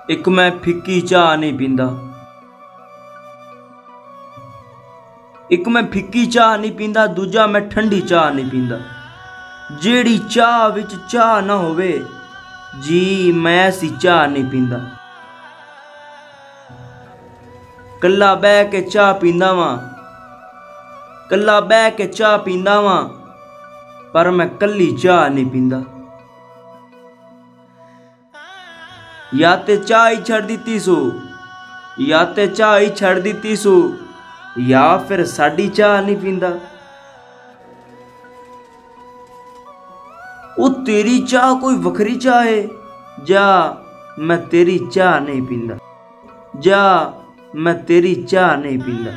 एक मैं फिक्की चाह नहीं पींदा। एक मैं फिक्की चाह नहीं पींदा, दूजा मैं ठंडी चाह नहीं पींदा। जेड़ी चाह विच चाह ना होवे जी मैं ऐसी चाह नहीं पींदा। कल्ला बह के चाह पींदा वां, कल्ला बह के चाह पींदा वां, पर मैं कल्ली चाह नहीं पींदा। या ते चाह ही छड़ दित्ती सो, या ते चाह ही छड़ दित्ती सो, या फिर साडी चाह नहीं पींदा। ओ तेरी चाह कोई वखरी चाह है, जा मैं तेरी चाह नहीं पींदा, जा मैं तेरी चाह नहीं पींदा।